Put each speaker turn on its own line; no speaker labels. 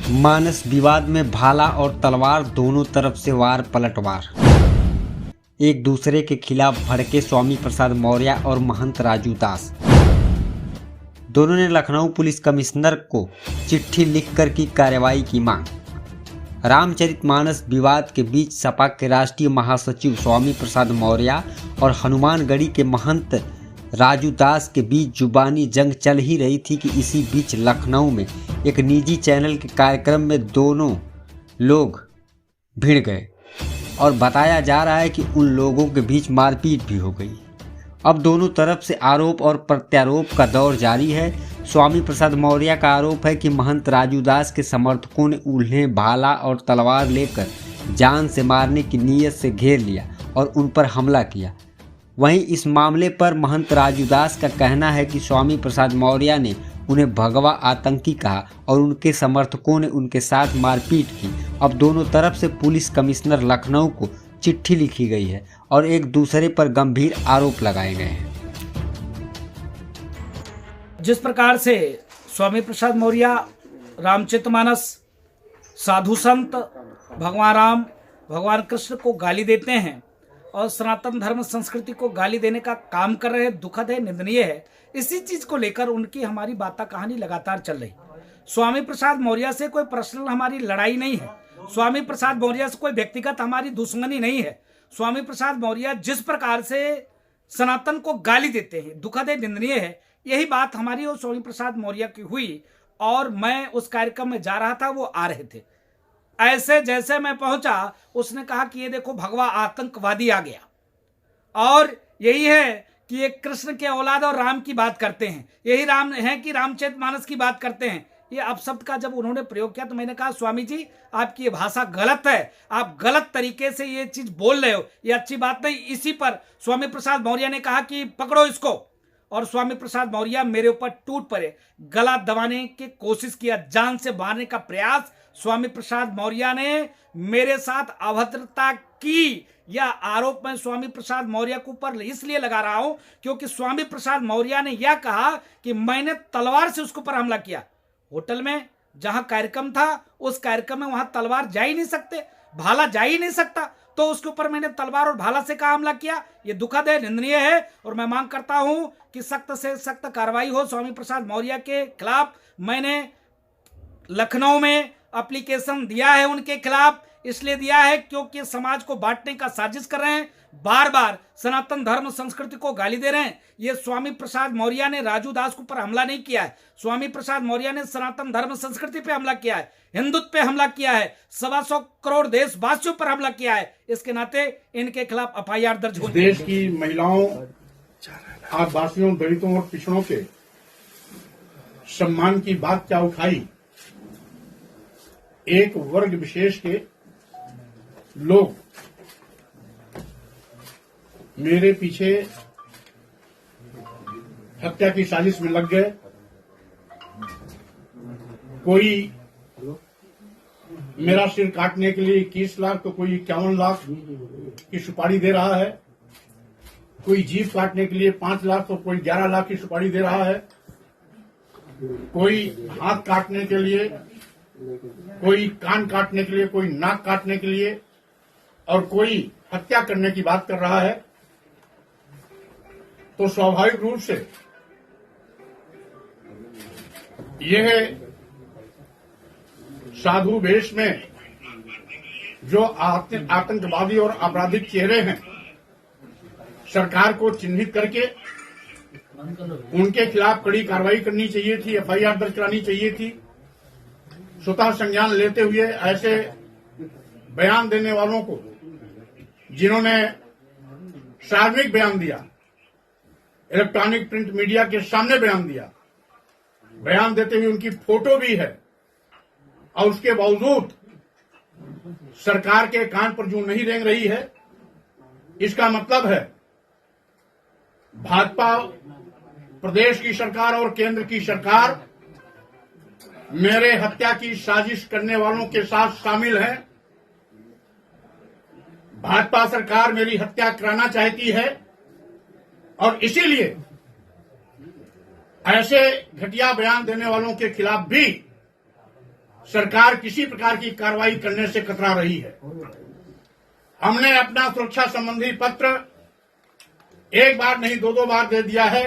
मानस विवाद में भाला और तलवार दोनों तरफ से वार पलटवार। एक दूसरे के खिलाफ भड़के स्वामी प्रसाद मौर्य और महंत राजू दास। दोनों ने लखनऊ पुलिस कमिश्नर को चिट्ठी लिखकर की कार्रवाई की मांग। रामचरितमानस विवाद के बीच सपा के राष्ट्रीय महासचिव स्वामी प्रसाद मौर्य और हनुमानगढ़ी के महंत राजू दास के बीच जुबानी जंग चल ही रही थी कि इसी बीच लखनऊ में एक निजी चैनल के कार्यक्रम में दोनों लोग भिड़ गए और बताया जा रहा है कि उन लोगों के बीच मारपीट भी हो गई। अब दोनों तरफ से आरोप और प्रत्यारोप का दौर जारी है। स्वामी प्रसाद मौर्य का आरोप है कि महंत राजू दास के समर्थकों ने उन्हें भाला और तलवार लेकर जान से मारने की नीयत से घेर लिया और उन पर हमला किया। वहीं इस मामले पर महंत राजू दास का कहना है कि स्वामी प्रसाद मौर्य ने उन्हें भगवा आतंकी कहा और उनके समर्थकों ने उनके साथ मारपीट की। अब दोनों तरफ से पुलिस कमिश्नर लखनऊ को चिट्ठी लिखी गई है और एक दूसरे पर गंभीर आरोप लगाए गए हैं।
जिस प्रकार से स्वामी प्रसाद मौर्य रामचरितमानस, साधु संत, भगवान राम, भगवान कृष्ण को गाली देते हैं और सनातन धर्म संस्कृति को गाली देने का काम कर रहे हैं, दुखद है, निंदनीय है। इसी चीज को लेकर उनकी हमारी बाता कहानी लगातार चल रही। स्वामी प्रसाद मौर्य से कोई पर्सनल हमारी लड़ाई नहीं है। स्वामी प्रसाद मौर्य से कोई व्यक्तिगत हमारी दुश्मनी नहीं है। स्वामी प्रसाद मौर्य जिस प्रकार से सनातन को गाली देते हैं, दुखद है, निंदनीय है। यही बात हमारी और स्वामी प्रसाद मौर्य की हुई और मैं उस कार्यक्रम में जा रहा था, वो आ रहे थे। ऐसे जैसे मैं पहुंचा, उसने कहा कि ये देखो भगवा आतंकवादी आ गया। और यही है कि ये कृष्ण के औलाद और राम की बात करते हैं, यही राम है कि रामचरितमानस की बात करते हैं। ये अपशब्द का जब उन्होंने प्रयोग किया तो मैंने कहा स्वामी जी आपकी ये भाषा गलत है, आप गलत तरीके से ये चीज बोल रहे हो, ये अच्छी बात नहीं। इसी पर स्वामी प्रसाद मौर्य ने कहा कि पकड़ो इसको, और स्वामी प्रसाद मौर्य मेरे ऊपर टूट पड़े, गला दबाने की कोशिश किया, जान से मारने का प्रयास। स्वामी प्रसाद मौर्य ने मेरे साथ अभद्रता की। यह आरोप मैं स्वामी प्रसाद मौर्य के ऊपर इसलिए लगा रहा हूं क्योंकि स्वामी प्रसाद मौर्य ने यह कहा कि मैंने तलवार से उसके ऊपर हमला किया। होटल में जहां कार्यक्रम था, उस कार्यक्रम में वहां तलवार जा ही नहीं सकते, भाला जा ही नहीं सकता, तो उसके ऊपर मैंने तलवार और भाला से कहा हमला किया। यह दुखद है, निंदनीय है और मैं मांग करता हूं कि सख्त से सख्त कार्रवाई हो स्वामी प्रसाद मौर्य के खिलाफ। मैंने लखनऊ में एप्लीकेशन दिया है उनके खिलाफ, इसलिए दिया है क्योंकि समाज को बांटने का साजिश कर रहे हैं, बार बार सनातन धर्म संस्कृति को गाली दे रहे हैं। ये स्वामी प्रसाद मौर्य ने राजू दास के ऊपर हमला नहीं किया है, स्वामी प्रसाद मौर्य ने सनातन धर्म संस्कृति पे हमला किया है, हिंदुत्व पे हमला किया है, 125 करोड़ देशवासियों पर हमला किया है। इसके नाते इनके खिलाफ एफआईआर दर्ज होगी।
देश की महिलाओं, आदिवासियों, दलितों और पिछड़ों के सम्मान की बात क्या उठाई। एक वर्ग विशेष के लोग मेरे पीछे हत्या की साजिश में लग गए। कोई मेरा सिर काटने के लिए 21 लाख तो कोई 51 लाख की सुपारी दे रहा है, कोई जीभ काटने के लिए 5 लाख तो कोई 11 लाख की सुपारी दे रहा है, कोई हाथ काटने के लिए, कोई कान काटने के लिए, कोई नाक काटने के लिए और कोई हत्या करने की बात कर रहा है। तो स्वाभाविक रूप से यह साधु वेश में जो आतंकवादी और आपराधिक चेहरे हैं, सरकार को चिन्हित करके उनके खिलाफ कड़ी कार्रवाई करनी चाहिए थी, एफआईआर दर्ज करानी चाहिए थी। स्वतः संज्ञान लेते हुए ऐसे बयान देने वालों को, जिन्होंने सार्वजनिक बयान दिया, इलेक्ट्रॉनिक प्रिंट मीडिया के सामने बयान दिया, बयान देते हुए उनकी फोटो भी है, और उसके बावजूद सरकार के कान पर जूं नहीं रेंग रही है, इसका मतलब है भाजपा प्रदेश की सरकार और केंद्र की सरकार मेरे हत्या की साजिश करने वालों के साथ शामिल है। भाजपा सरकार मेरी हत्या कराना चाहती है और इसीलिए ऐसे घटिया बयान देने वालों के खिलाफ भी सरकार किसी प्रकार की कार्रवाई करने से कतरा रही है। हमने अपना सुरक्षा संबंधी पत्र एक बार नहीं 2-2 बार दे दिया है।